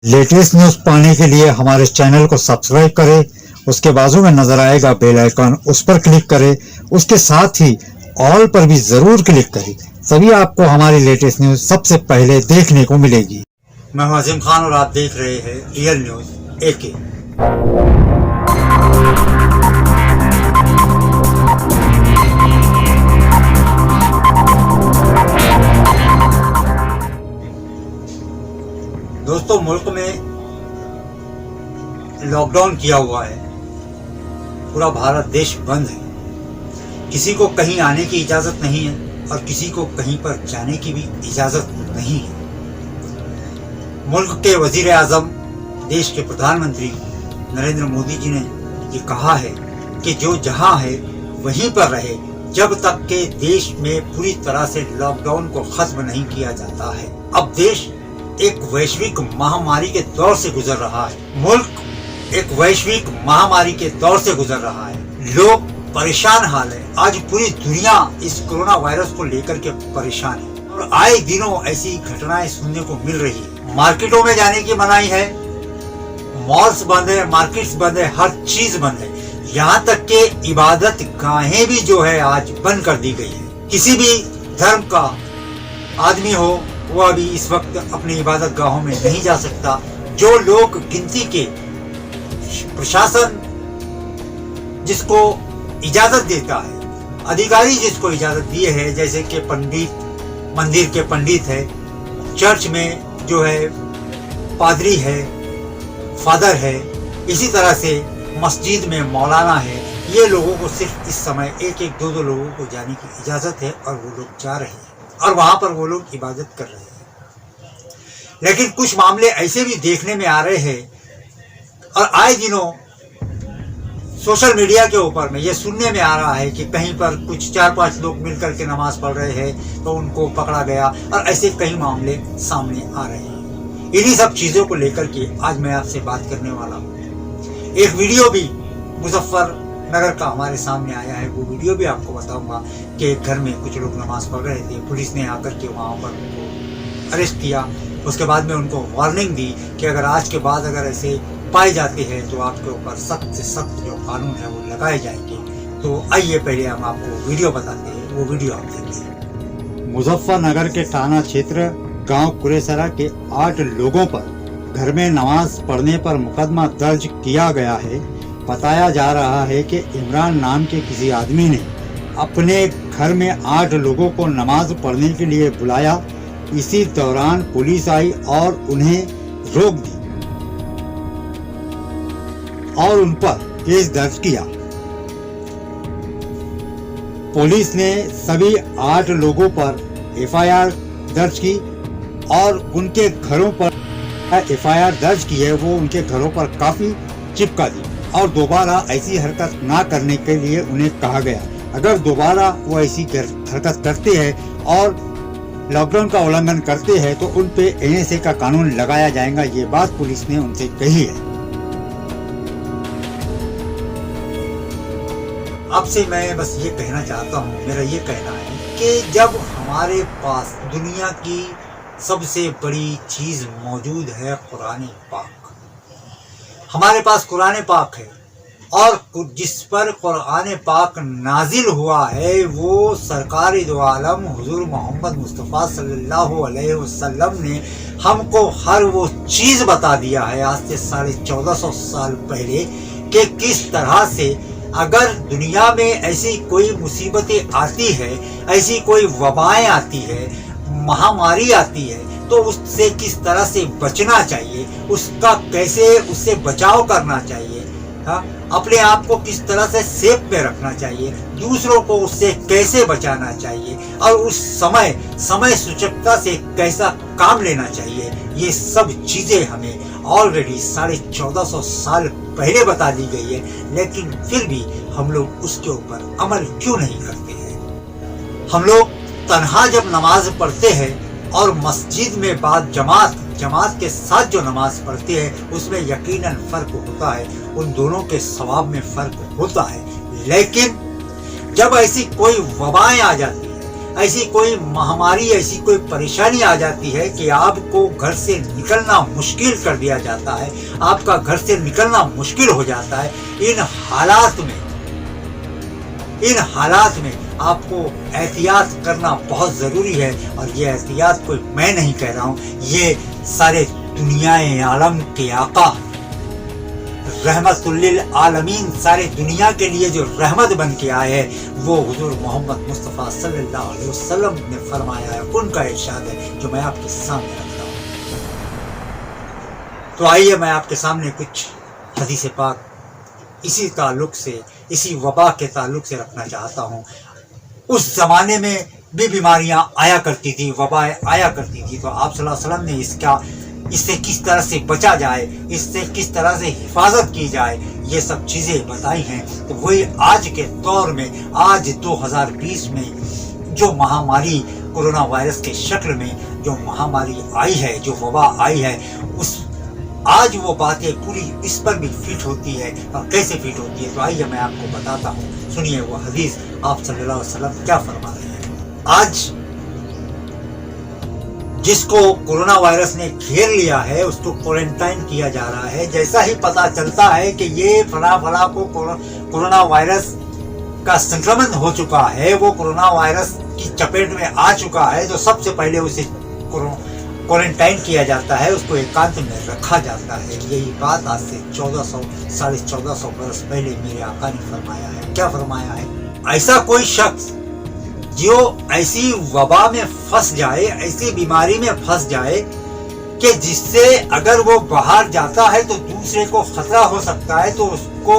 Latest news पाने के लिए हमारे चैनल को सब्सक्राइब करें, उसके बाजू में नजर आएगा बेल आइकन, उस पर क्लिक करें। उसके साथ ही ऑल पर भी जरूर क्लिक करें, तभी आपको हमारी लेटेस्ट न्यूज सबसे पहले देखने को मिलेगी। मैं हूं अजीम खान और आप देख रहे हैं रियल न्यूज एके। दोस्तों, मुल्क में लॉकडाउन किया हुआ है, पूरा भारत देश बंद है, किसी को कहीं आने की इजाजत नहीं है और किसी को कहीं पर जाने की भी इजाजत नहीं है। मुल्क के वजीर आजम, देश के प्रधानमंत्री नरेंद्र मोदी जी ने ये कहा है कि जो जहां है वहीं पर रहे, जब तक के देश में पूरी तरह से लॉकडाउन को खत्म नहीं किया जाता है। अब देश एक वैश्विक महामारी के दौर से गुजर रहा है, मुल्क एक वैश्विक महामारी के दौर से गुजर रहा है, लोग परेशान हाल है। आज पूरी दुनिया इस कोरोना वायरस को लेकर के परेशान है और आए दिनों ऐसी घटनाएं सुनने को मिल रही है। मार्केटों में जाने की मनाही है, मॉल्स बंद है, मार्केट्स बंद है, हर चीज बंद है, यहाँ तक के इबादत गाहें भी जो है आज बंद कर दी गई है। किसी भी धर्म का आदमी हो, वो अभी इस वक्त अपनी इबादत गाहों में नहीं जा सकता। जो लोग गिनती के प्रशासन जिसको इजाजत देता है, अधिकारी जिसको इजाजत दिए है, जैसे कि पंडित, मंदिर के पंडित है, चर्च में जो है पादरी है, फादर है, इसी तरह से मस्जिद में मौलाना है, ये लोगों को सिर्फ इस समय एक एक दो लोगों को जाने की इजाजत है और वो लोग जा रहे हैं और वहां पर वो लोग इबादत कर रहे हैं। लेकिन कुछ मामले ऐसे भी देखने में आ रहे हैं और आए दिनों सोशल मीडिया के ऊपर में ये सुनने में आ रहा है कि कहीं पर कुछ 4-5 लोग मिलकर के नमाज पढ़ रहे हैं तो उनको पकड़ा गया और ऐसे कई मामले सामने आ रहे हैं। इन्हीं सब चीजों को लेकर के आज मैं आपसे बात करने वाला हूँ। एक वीडियो भी मुजफ्फरनगर का हमारे सामने आया है, वो वीडियो भी आपको बताऊंगा कि एक घर में कुछ लोग नमाज पढ़ रहे थे, पुलिस ने आकर के वहां पर उनको अरेस्ट किया। उसके बाद में उनको वार्निंग दी कि अगर आज के बाद अगर ऐसे पाए जाते हैं तो आपके ऊपर सख्त से सख्त जो कानून है वो लगाए जाएंगे। तो आइए पहले हम आपको वीडियो बताते हैं, वो वीडियो आप देखिए। मुजफ्फरनगर के थाना क्षेत्र गांव कुरेसरा के 8 लोगों पर घर में नमाज पढ़ने पर मुकदमा दर्ज किया गया है। बताया जा रहा है कि इमरान नाम के किसी आदमी ने अपने घर में 8 लोगों को नमाज पढ़ने के लिए बुलाया। इसी दौरान पुलिस आई और उन्हें रोक दी और उन पर केस दर्ज किया। पुलिस ने सभी 8 लोगों पर एफआईआर दर्ज की और उनके घरों पर एफआईआर दर्ज की है, वो उनके घरों पर काफी चिपका दी और दोबारा ऐसी हरकत ना करने के लिए उन्हें कहा गया। अगर दोबारा वो ऐसी हरकत करते हैं और लॉकडाउन का उल्लंघन करते हैं तो उन पे एनएसए का कानून लगाया जाएगा। ये बात पुलिस ने उनसे कही है। आपसे मैं बस ये कहना चाहता हूँ, मेरा ये कहना है कि जब हमारे पास दुनिया की सबसे बड़ी चीज मौजूद है कुरान पाक, हमारे पास कुरान पाक है और जिस पर कुरान पाक नाजिल हुआ है वो सरकार दो आलम हुजूर मोहम्मद मुस्तफ़ा सल्लल्लाहु अलैहि वसल्लम ने हमको हर वो चीज बता दिया है आज से 1450 साल पहले कि किस तरह से अगर दुनिया में ऐसी कोई मुसीबतें आती है, ऐसी कोई वबाएं आती है, महामारी आती है, तो उससे किस तरह से बचना चाहिए, उसका कैसे उससे बचाव करना चाहिए, हाँ, अपने आप को किस तरह से सेफ में रखना चाहिए, दूसरों को उससे कैसे बचाना चाहिए और उस समय सूचकता से कैसा काम लेना चाहिए, ये सब चीजें हमें ऑलरेडी 1450 साल पहले बता दी गई है। लेकिन फिर भी हम लोग उसके ऊपर अमल क्यों नहीं करते हैं? हम लोग तन्हा जब नमाज पढ़ते हैं और मस्जिद में बाद जमात के साथ जो नमाज पढ़ते हैं उसमें यकीनन फर्क होता है, उन दोनों के सवाब में फर्क होता है। लेकिन जब ऐसी कोई वबाएं आ जाती है, ऐसी कोई महामारी, ऐसी कोई परेशानी आ जाती है कि आपको घर से निकलना मुश्किल कर दिया जाता है, आपका घर से निकलना मुश्किल हो जाता है। इन हालात में आपको एहतियात करना बहुत ज़रूरी है। और ये एहतियात कोई मैं नहीं कह रहा हूँ, ये सारे दुनियाए आलम के आका रहमतुल्लिल आलमीन, सारे दुनिया के लिए जो रहमत बन के आए हैं, वो हुजूर मोहम्मद मुस्तफ़ा सल्लल्लाहु अलैहि वसल्लम ने फरमाया है, उनका इरशाद है जो मैं आपके सामने रखता हूँ। तो आइए मैं आपके सामने कुछ हदीस पाक इसी ताल्लुक से, इसी वबा के ताल्लुक से रखना चाहता हूँ। उस ज़माने में भी बीमारियाँ आया करती थी, वबाएँ आया करती थी, तो आप सल्लल्लाहु अलैहि वसल्लम ने इससे किस तरह से बचा जाए, इससे किस तरह से हिफाजत की जाए, ये सब चीज़ें बताई हैं। तो वही आज के दौर में, आज 2020 में जो महामारी कोरोना वायरस के शक्ल में जो महामारी आई है, जो वबा आई है, उस आज वो बातें पूरी इस पर भी फिट होती है। और कैसे फिट होती है, तो आइए मैं आपको बताता हूँ। सुनिए वो हदीस, आप सल्लल्लाहु अलैहि वसल्लम क्या फरमा रहे हैं। आज जिसको कोरोना वायरस ने घेर लिया है, उसको क्वारंटाइन किया जा रहा है। जैसा ही पता चलता है कि ये फला को कोरोना वायरस का संक्रमण हो चुका है, वो कोरोना वायरस की चपेट में आ चुका है, तो सबसे पहले उसे क्वारंटाइन किया जाता है, उसको एकांत में रखा जाता है। यही बात आज से 1400 बरस पहले मेरे आका ने फरमाया है। क्या फरमाया है? ऐसा कोई शख्स जो ऐसी वबा में फंस जाए, ऐसी बीमारी में फंस जाए कि जिससे अगर वो बाहर जाता है तो दूसरे को खतरा हो सकता है, तो उसको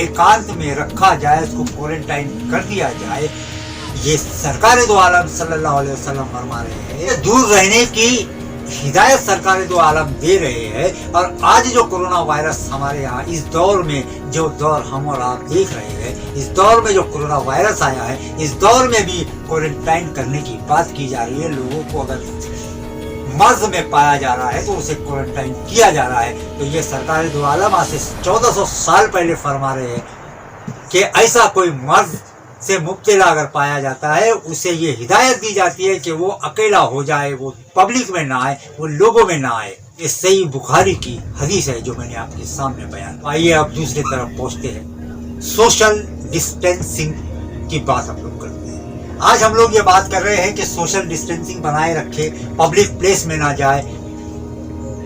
एकांत में रखा जाए, उसको क्वारंटाइन कर दिया जाए। ये सरकार दो आलम सल्लल्लाहु अलैहि वसल्लम फरमा रहे हैं। दूर रहने की हिदायत सरकार दो आलम दे रहे हैं। और आज जो कोरोना वायरस हमारे यहाँ इस दौर में, जो दौर हम और आप देख रहे हैं, इस दौर में जो कोरोना वायरस आया है, इस दौर में भी क्वारंटाइन करने की बात की जा रही है। लोगों को अगर मर्ज में पाया जा रहा है तो उसे क्वारंटाइन किया जा रहा है। तो ये सरकार दो आलम आज से 1400 साल पहले फरमा रहे हैं कि ऐसा कोई मर्ज से मुब्तला अगर पाया जाता है, उसे ये हिदायत दी जाती है कि वो अकेला हो जाए, वो पब्लिक में ना आए, वो लोगों में ना आए। ये सही बुखारी की हदीस है जो मैंने आपके सामने बयान। आइए अब दूसरी तरफ पहुंचते हैं। सोशल डिस्टेंसिंग की बात हम लोग करते हैं। आज हम लोग ये बात कर रहे हैं कि सोशल डिस्टेंसिंग बनाए रखे, पब्लिक प्लेस में ना जाए,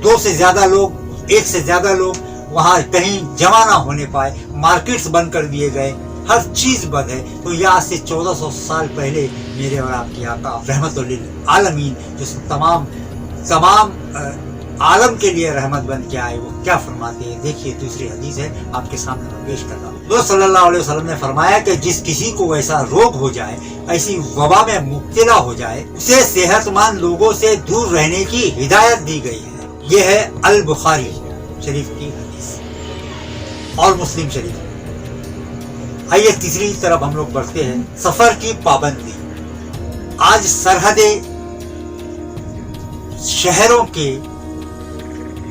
2 से ज्यादा लोग, 1 से ज्यादा लोग वहां कहीं जमा ना होने पाए, मार्केट्स बंद कर दिए गए, हर चीज बंद है। तो ये आज से 1400 साल पहले मेरे और आपके आका रहमतुल्लिल आलमीन, जो तमाम आलम के लिए रहमत बन के आए, वो क्या फरमाते हैं। देखिए दूसरी हदीस है, आपके सामने मैं पेश कर रहा हूँ। तो सल्लल्लाहु अलैहि वसल्लम ने फरमाया कि जिस किसी को ऐसा रोग हो जाए, ऐसी वबा में मुब्तला हो जाए, उसे सेहतमंद लोगों से दूर रहने की हिदायत दी गई है। यह है अल बुखारी शरीफ की हदीस और मुस्लिम शरीफ। आइए तीसरी तरफ हम लोग बढ़ते हैं। सफर की पाबंदी। आज सरहदे शहरों के,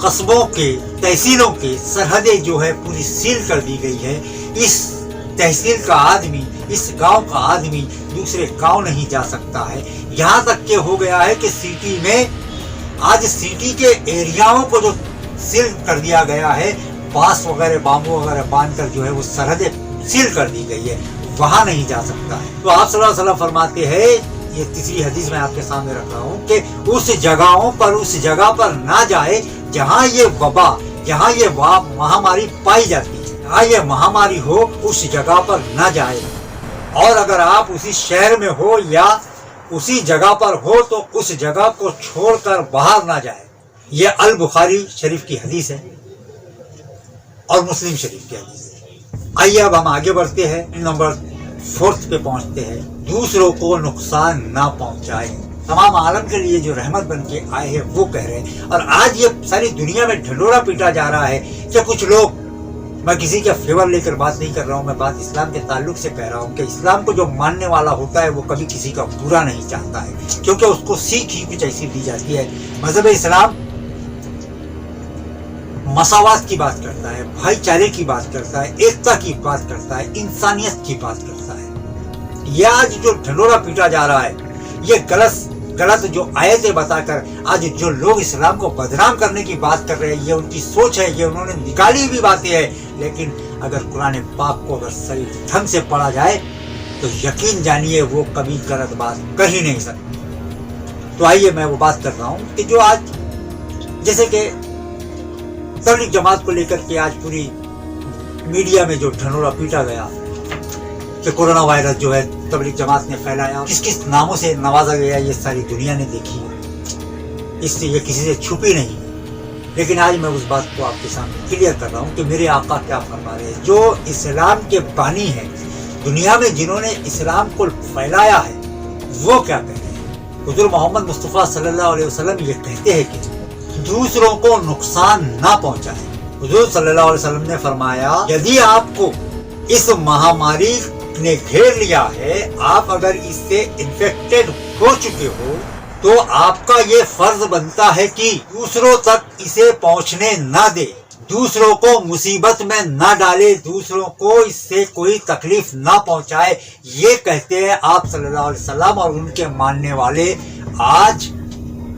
कस्बों के, तहसीलों के सरहदें जो है पूरी सील कर दी गई है। इस तहसील का आदमी, इस गांव का आदमी दूसरे गांव नहीं जा सकता है। यहाँ तक के हो गया है कि सिटी में, आज सिटी के एरियाओं को जो सील कर दिया गया है, बांस वगैरह, बाम्बू वगैरह बांध कर जो है वो सरहदें सील कर दी गई है, वहां नहीं जा सकता है। तो आप सल्लल्लाहु अलैहि वसल्लम फरमाते हैं, ये तीसरी हदीस मैं आपके सामने रख रहा हूँ, कि उस जगहों पर, उस जगह पर ना जाए जहाँ ये वबा, जहाँ ये महामारी पाई जाती है, जहाँ ये महामारी हो, उस जगह पर ना जाए। और अगर आप उसी शहर में हो या उसी जगह पर हो तो उस जगह को छोड़कर बाहर ना जाए। ये अल बुखारी शरीफ की हदीस है और मुस्लिम शरीफ की हदीस है। आइए अब हम आगे बढ़ते हैं, नंबर 4 पे पहुंचते हैं। दूसरों को नुकसान ना पहुंचाए। तमाम आलम के लिए जो रहमत बन के आए हैं वो कह रहे हैं। और आज ये सारी दुनिया में ढंढोरा पीटा जा रहा है कि कुछ लोग, मैं किसी का फेवर लेकर बात नहीं कर रहा हूँ, मैं बात इस्लाम के ताल्लुक से कह रहा हूँ कि इस्लाम को जो मानने वाला होता है वो कभी किसी का बुरा नहीं चाहता है, क्योंकि उसको सीख ही कुछ ऐसी दी जाती है। मजहब इस्लाम मसावात की बात करता है, भाईचारे की बात करता है, एकता की बात करता है, इंसानियत की बात करता है। ये आज जो ढंढोरा पीटा जा रहा है, ये गलत जो आयतें बताकर आज जो लोग इस्लाम को बदनाम करने की बात कर रहे हैं, ये उनकी सोच है, ये उन्होंने निकाली हुई बातें हैं। लेकिन अगर कुरान पाक को अगर सही ढंग से पढ़ा जाए तो यकीन जानिए वो कभी गलत बात कर ही नहीं सकते। तो आइए मैं वो बात कर रहा हूँ कि जो आज जैसे कि तबलीग जमात को लेकर के आज पूरी मीडिया में जो ढंढोरा पीटा गया कि कोरोना वायरस जो है तबलीग जमात ने फैलाया, किस किस नामों से नवाजा गया, ये सारी दुनिया ने देखी है, इससे ये किसी से छुपी नहीं। लेकिन आज मैं उस बात को आपके सामने क्लियर कर रहा हूँ कि मेरे आका क्या फरमा रहे हैं। जो इस्लाम के बानी है दुनिया में, जिन्होंने इस्लाम को फैलाया है, वो क्या कहते हैं। हुजूर मोहम्मद मुस्तफ़ा सल्लल्लाहु अलैहि वसल्लम ये कहते हैं कि दूसरों को नुकसान ना पहुंचाए। हुजूर सल्लल्लाहु अलैहि वसल्लम ने फरमाया, यदि आपको इस महामारी ने घेर लिया है, आप अगर इससे इन्फेक्टेड हो चुके हो, तो आपका ये फर्ज बनता है कि दूसरों तक इसे पहुंचने ना दे, दूसरों को मुसीबत में ना डाले, दूसरों को इससे कोई तकलीफ ना पहुंचाए। ये कहते हैं आप सल्लल्लाहु अलैहि वसल्लम, और उनके मानने वाले आज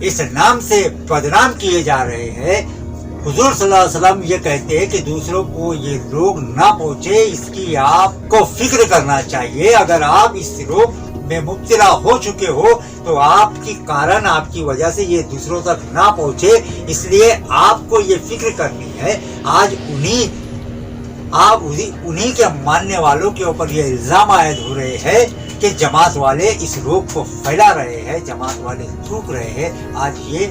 इस नाम से बदनाम किए जा रहे हैं। हुजूर सल्लल्लाहु अलैहि वसल्लम ये कहते हैं कि दूसरों को ये रोग ना पहुंचे, इसकी आपको फिक्र करना चाहिए। अगर आप इस रोग में मुब्तला हो चुके हो तो आपकी कारण, आपकी वजह से ये दूसरों तक ना पहुंचे, इसलिए आपको ये फिक्र करनी है। आज उन्हीं के मानने वालों के ऊपर ये इल्जाम आयद हो रहे हैं कि जमात वाले इस रोग को फैला रहे हैं, जमात वाले थूक रहे हैं। आज ये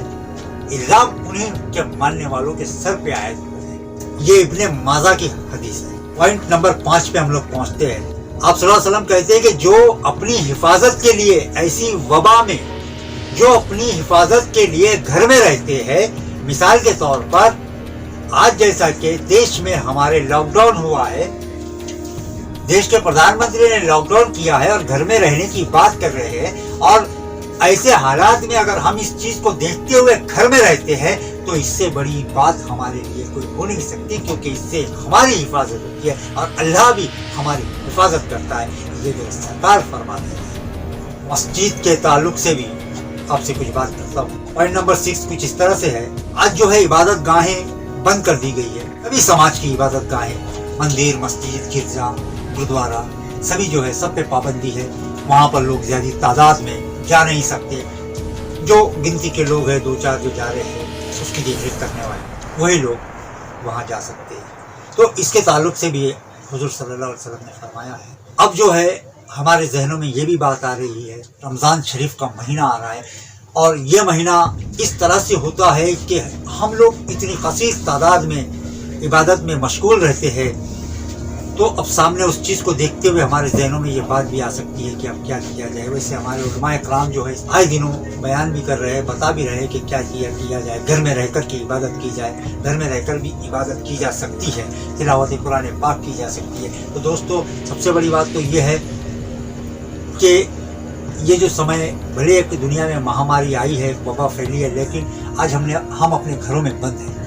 इल्जाम उन्हीं के मानने वालों के सर पे आए हैं। ये इब्ने माजा की हदीस है। पॉइंट नंबर 5 पे हम लोग पहुंचते हैं। आप सल्लल्लाहु अलैहि वसल्लम कहते हैं कि जो अपनी हिफाजत के लिए, ऐसी वबा में जो अपनी हिफाजत के लिए घर में रहते हैं, मिसाल के तौर पर आज जैसा कि देश में हमारे लॉकडाउन हुआ है, देश के प्रधानमंत्री ने लॉकडाउन किया है और घर में रहने की बात कर रहे हैं, और ऐसे हालात में अगर हम इस चीज को देखते हुए घर में रहते हैं तो इससे बड़ी बात हमारे लिए कोई हो नहीं सकती, क्योंकि इससे हमारी हिफाजत होती है और अल्लाह भी हमारी हिफाजत करता है। ये जो सरकार फरमाते हैं। मस्जिद के ताल्लुक से भी आपसे कुछ बात करता हूँ। पॉइंट नंबर 6 कुछ इस तरह से है। आज जो है इबादत गाहें बंद कर दी गई है। सभी समाज की इबादत गाहें, मंदिर, मस्जिद, गिरजा, गुरुद्वारा, सभी जो है सब पे पाबंदी है। वहाँ पर लोग ज्यादा तादाद में जा नहीं सकते। जो गिनती के लोग हैं, 2-4 जो जा रहे हैं, उसकी देखरेख करने वाले, वही लोग वहाँ जा सकते हैं। तो इसके ताल्लुक से भी हुजूर सल्लल्लाहु अलैहि वसल्लम ने फरमाया है। अब जो है हमारे जहनों में ये भी बात आ रही है, रमज़ान शरीफ का महीना आ रहा है, और ये महीना इस तरह से होता है कि हम लोग इतनी कसीर तादाद में इबादत में मशगूल रहते हैं। तो अब सामने उस चीज़ को देखते हुए हमारे जहनों में ये बात भी आ सकती है कि अब क्या किया जाए। वैसे हमारे उलमाए कराम जो है आए दिनों बयान भी कर रहे हैं, बता भी रहे हैं कि क्या किया जाए। घर में रहकर के इबादत की जाए, घर में रहकर भी इबादत की जा सकती है, तिलावत कुरान पाक की जा सकती है। तो दोस्तों, सबसे बड़ी बात तो ये है कि ये जो समय, भले एक दुनिया में महामारी आई है, वबा फैली है, लेकिन आज हम अपने घरों में बंद हैं,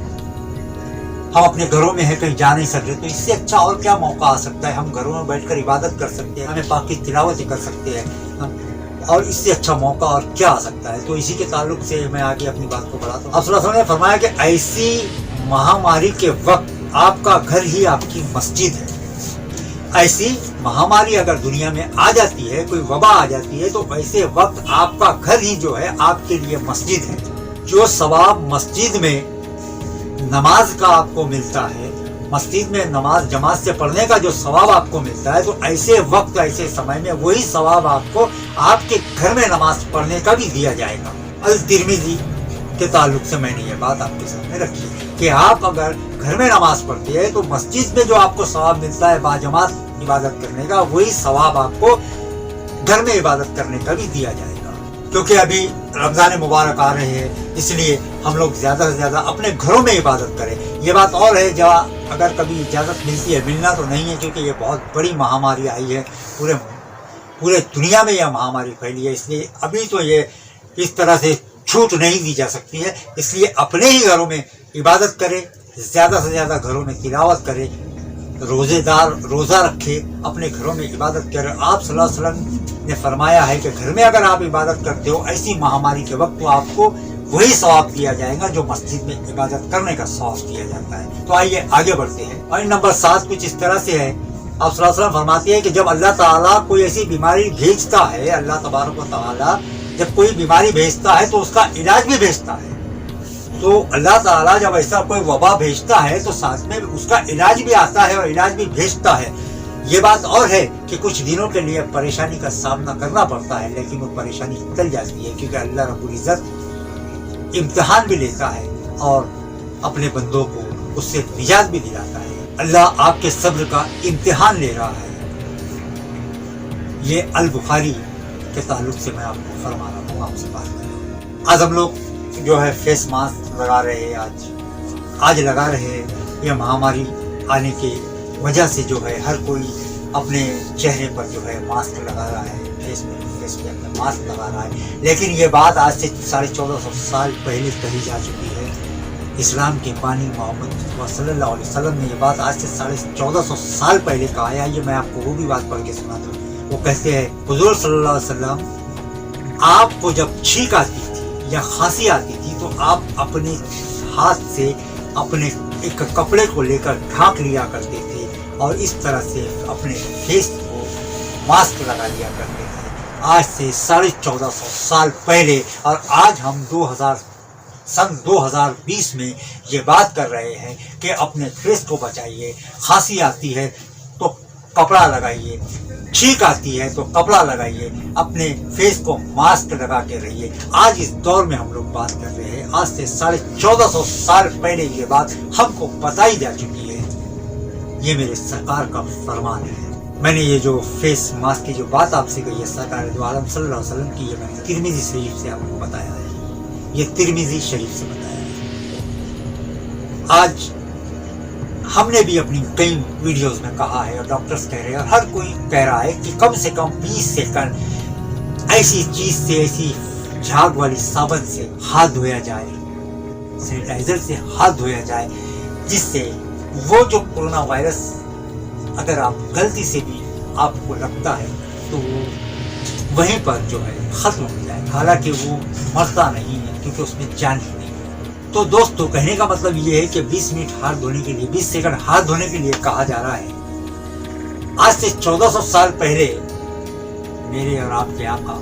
हम अपने घरों में हैं, कहीं जा नहीं सकते। तो इससे अच्छा और क्या मौका आ सकता है। हम घरों में बैठकर इबादत कर सकते हैं, हमें पाक की तिलावत कर सकते हैं, और इससे अच्छा मौका और क्या आ सकता है। तो इसी के ताल्लुक से मैं आगे अपनी बात को बढ़ाता हूँ। आप सल्लल्लाहु अलैहि वसल्लम ने फरमाया कि ऐसी महामारी के वक्त आपका घर ही आपकी मस्जिद है। ऐसी महामारी अगर दुनिया में आ जाती है, कोई वबा आ जाती है, तो ऐसे वक्त आपका घर ही जो है आपके लिए मस्जिद है। जो सवाब मस्जिद में नमाज का आपको मिलता है, मस्जिद में नमाज जमात से पढ़ने का जो सवाब आपको मिलता है, तो ऐसे वक्त, ऐसे समय में वही सवाब आपको आपके घर में नमाज पढ़ने का भी दिया जाएगा। अल-तिरमिज़ी के ताल्लुक से मैंने ये बात आपके सामने रखी कि आप अगर घर में नमाज पढ़ते हैं तो मस्जिद में जो आपको सवाब मिलता है बाजमात इबादत करने का, वही सवाब आपको घर में इबादत करने का भी दिया जाएगा। क्योंकि अभी रमज़ान मुबारक आ रहे हैं, इसलिए हम लोग ज़्यादा से ज़्यादा अपने घरों में इबादत करें। ये बात और है, जहाँ अगर कभी इजाज़त मिलती है, मिलना तो नहीं है, क्योंकि ये बहुत बड़ी महामारी आई है, पूरे दुनिया में यह महामारी फैली है। इसलिए अभी तो ये इस तरह से छूट नहीं दी जा सकती है। इसलिए अपने ही घरों में इबादत करें, ज़्यादा से ज़्यादा घरों में तिलावत करें, रोज़ा रखे, अपने घरों में इबादत करे। आप सल्लल्लाहु अलैहि वसल्लम ने फरमाया है कि घर में अगर आप इबादत करते हो ऐसी महामारी के वक्त, तो आपको वही सवाब दिया जाएगा जो मस्जिद में इबादत करने का सवाब दिया जाता है। तो आइए आगे बढ़ते हैं। पॉइंट नंबर 7 कुछ इस तरह से है। आप सल्लल्लाहु अलैहि वसल्लम फरमाते हैं कि जब अल्लाह ताला कोई ऐसी बीमारी भेजता है, अल्लाह तबारक व तआला जब कोई बीमारी भेजता है तो उसका इलाज भी भेजता है। तो अल्लाह ताला जब ऐसा कोई वबा भेजता है तो साथ में उसका इलाज भी आता है और इलाज भी भेजता है। ये बात और है कि कुछ दिनों के लिए परेशानी का सामना करना पड़ता है, लेकिन वो परेशानी टल जाती है, क्योंकि अल्लाह रब्बुल इज्जत इम्तिहान भी लेता है और अपने बंदों को उससे निजात भी दिलाता है। अल्लाह आपके सब्र का इम्तिहान ले रहा है। ये अल बुखारी के ताल्लुक से मैं आपको फरमा रहा हूँ, आपसे बात कर रहा हूँ। आज हम लोग जो है फेस मास्क लगा रहे हैं, आज लगा रहे हैं। ये महामारी आने की वजह से जो है हर कोई अपने चेहरे पर जो है मास्क लगा रहा है, फेस पे अपना मास्क लगा रहा है। लेकिन ये बात आज से 1450 साल पहले कही जा चुकी है। इस्लाम के पानी मोहम्मद सल्लल्लाहु अलैहि वसल्लम ने ये बात आज से 1450 साल पहले कहा है। ये मैं आपको वो भी बात पढ़ के सुना दूँ। वो कहते हैं, हुजूर सल्लल्लाहु अलैहि वसल्लम आपको जब छींक आती थी या खांसी आती थी तो आप अपने हाथ से अपने एक कपड़े को लेकर ढांक लिया करते थे और इस तरह से अपने फेस को मास्क लगा लिया करते थे। आज से 1450 साल पहले, और आज हम सन 2020 में ये बात कर रहे हैं कि अपने फेस को बचाइए। खांसी आती है तो कपड़ा लगाइए, छींक आती है तो कपड़ा लगाइए, अपने फेस को मास्क लगा के रहिए। आज इस दौर में हम लोग बात कर रहे हैं। आज से 1450 साल पहले ये बात हमको बताई जा चुकी है। ये मेरे सरकार का फरमान है। मैंने ये जो फेस मास्क की जो बात आपसे कही है, सरकार दो आलम सल्लल्लाहु अलैहि वसल्लम की, ये मैंने तिरमिज़ी शरीफ से आपको बताया है। ये तिरमिज़ी शरीफ से बताया है। आज हमने भी अपनी कई वीडियोस में कहा है और डॉक्टर्स कह रहे हैं और हर कोई कह रहा है कि कम से कम 20 सेकंड ऐसी चीज से, ऐसी झाग वाली साबुन से हाथ धोया जाए, सैनिटाइजर से हाथ धोया जाए, जिससे वो जो कोरोना वायरस अगर आप गलती से भी आपको लगता है तो वहीं पर जो है खत्म हो जाए। हालांकि वो मरता नहीं है क्योंकि उसमें जान ही नहीं है। तो दोस्तों, कहने का मतलब ये है कि 20 मिनट हाथ धोने के लिए, 20 सेकंड हाथ धोने के लिए कहा जा रहा है। आज से 1400 साल पहले मेरे और आपके आका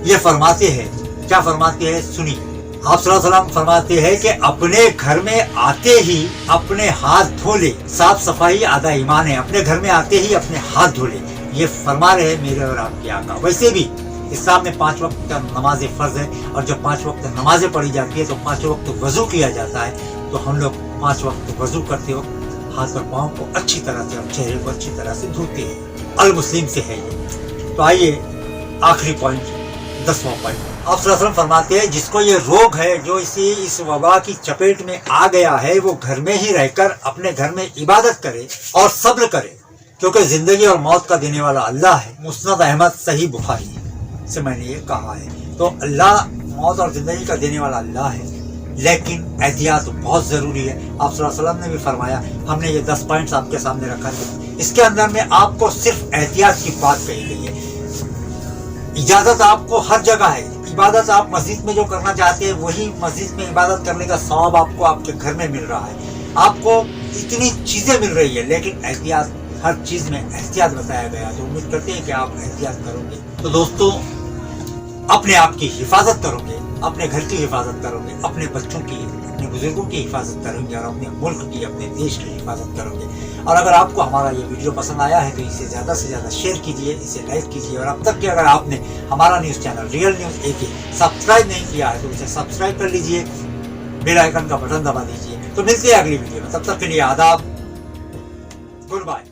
ये फरमाते हैं। क्या फरमाते हैं? सुनिए। आप सल्लल्लाहु अलैहि वसल्लम फरमाते हैं कि अपने घर में आते ही अपने हाथ धो ले। साफ सफाई आधा ईमान है। अपने घर में आते ही अपने हाथ धो ले, ये फरमा रहे हैं मेरे और आपके आका। वैसे भी इस्लाम में 5 वक्त नमाजें फर्ज है और जब 5 वक्त नमाजें पढ़ी जाती है तो 5 वक्त वजू किया जाता है। तो हम लोग 5 वक्त वजू करते वक्त हाथ और पाँव को अच्छी तरह से और चेहरे को अच्छी तरह से धोते हैं। अल मुस्लिम से है ये। तो आइए आखिरी पॉइंट, 10वां पॉइंट। आप सल्लल्लाहु अलैहि वसल्लम फरमाते हैं जिसको ये रोग है, जो इस वबा की चपेट में आ गया है, वो घर में ही रहकर अपने घर में इबादत करे और सब्र करे, क्योंकि जिंदगी और मौत का देने वाला अल्लाह है। मुस्नद अहमद सही बुखारी से मैंने ये कहा है। तो अल्लाह मौत और जिंदगी का देने वाला अल्लाह है, लेकिन एहतियात बहुत ज़रूरी है। आप सल्लल्लाहु अलैहि वसल्लम ने भी फरमाया। हमने ये 10 पॉइंट्स आपके सामने रखा है। इसके अंदर में आपको सिर्फ एहतियात की बात कही गई है। इजाज़त आपको हर जगह है। इबादत आप मस्जिद में जो करना चाहते हैं वही मस्जिद में इबादत करने का सवाब आपको आपके घर में मिल रहा है। आपको इतनी चीज़ें मिल रही है, लेकिन एहतियात, हर चीज़ में एहतियात बताया गया। तो उम्मीद करते हैं कि आप एहतियात करोगे। तो दोस्तों, अपने आप की हिफाजत करोगे, अपने घर की हिफाजत करोगे, अपने बच्चों की, अपने बुजुर्गों की हिफाजत करोगे और अपने मुल्क की, अपने देश की हिफाजत करोगे। और अगर आपको हमारा ये वीडियो पसंद आया है तो इसे ज़्यादा से ज़्यादा शेयर कीजिए, इसे लाइक कीजिए। और अब तक कि अगर आपने हमारा news channel real news AK subscribe नहीं किया है तो इसे सब्सक्राइब कर लीजिए, बेल आइकन का बटन दबा दीजिए। तो मिलते हैं अगली वीडियो में। तब तक के लिए आदाब, गुड बाय।